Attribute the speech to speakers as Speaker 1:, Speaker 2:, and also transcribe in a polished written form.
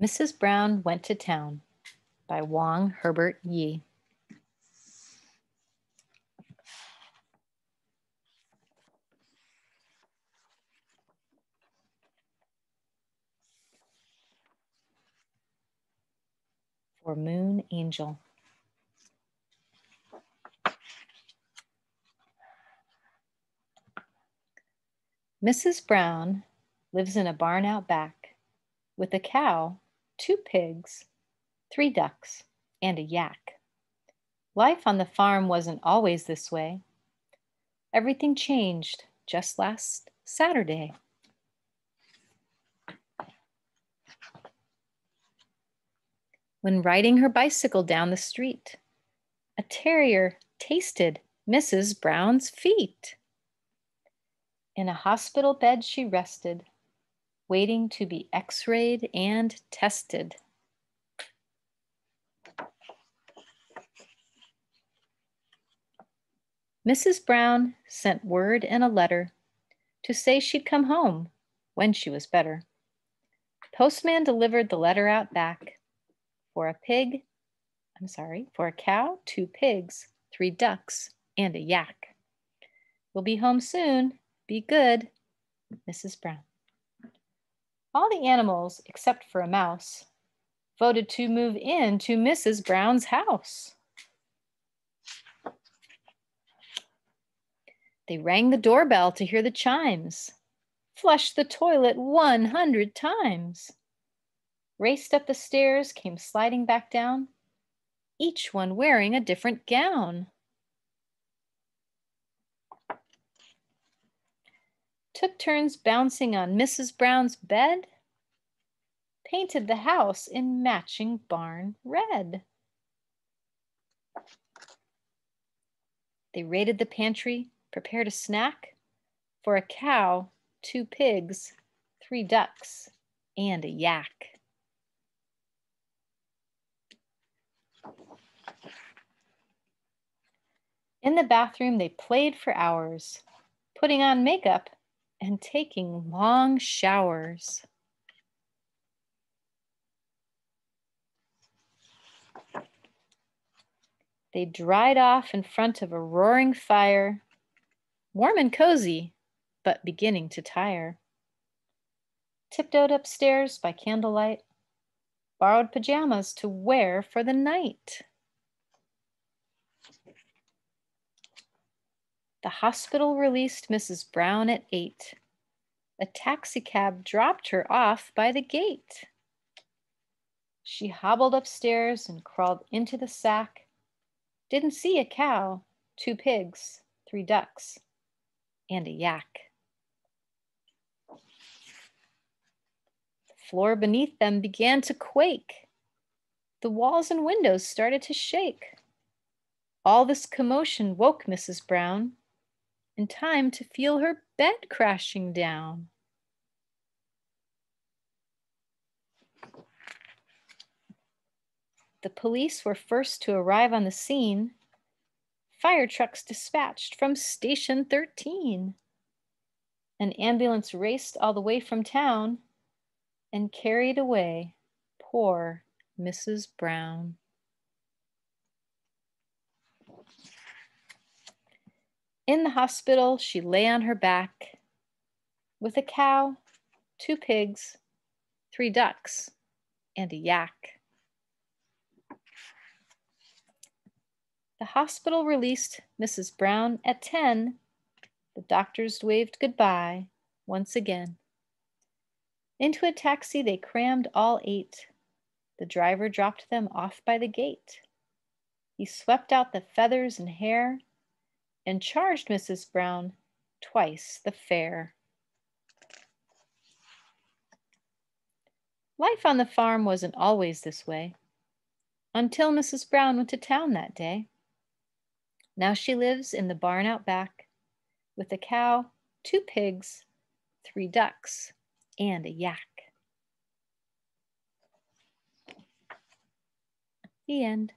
Speaker 1: Mrs. Brown Went to Town by Wong Herbert Yi. For Moon Angel. Mrs. Brown lives in a barn out back with a cow, 2 pigs, 3 ducks, and a yak. Life on the farm wasn't always this way. Everything changed just last Saturday. When riding her bicycle down the street, a terrier tasted Mrs. Brown's feet. In a hospital bed she rested, waiting to be x-rayed and tested. Mrs. Brown sent word in a letter to say she'd come home when she was better. Postman delivered the letter out back for a cow, 2 pigs, 3 ducks, and a yak. We'll be home soon. Be good, Mrs. Brown. All the animals, except for a mouse, voted to move in to Mrs. Brown's house. They rang the doorbell to hear the chimes, flushed the toilet 100 times, raced up the stairs, came sliding back down, each one wearing a different gown. Took turns bouncing on Mrs. Brown's bed, painted the house in matching barn red. They raided the pantry, prepared a snack for a cow, 2 pigs, 3 ducks, and a yak. In the bathroom, they played for hours, putting on makeup and taking long showers. They dried off in front of a roaring fire, warm and cozy, but beginning to tire. Tiptoed upstairs by candlelight, borrowed pajamas to wear for the night. The hospital released Mrs. Brown at 8. A taxicab dropped her off by the gate. She hobbled upstairs and crawled into the sack. Didn't see a cow, 2 pigs, 3 ducks, and a yak. The floor beneath them began to quake. The walls and windows started to shake. All this commotion woke Mrs. Brown in time to feel her bed crashing down. The police were first to arrive on the scene. Fire trucks dispatched from Station 13. An ambulance raced all the way from town and carried away poor Mrs. Brown. In the hospital, she lay on her back with a cow, 2 pigs, 3 ducks, and a yak. The hospital released Mrs. Brown at 10. The doctors waved goodbye once again. Into a taxi they crammed all 8. The driver dropped them off by the gate. He swept out the feathers and hair and charged Mrs. Brown twice the fare. Life on the farm wasn't always this way, until Mrs. Brown went to town that day. Now she lives in the barn out back with a cow, 2 pigs, 3 ducks, and a yak. The end.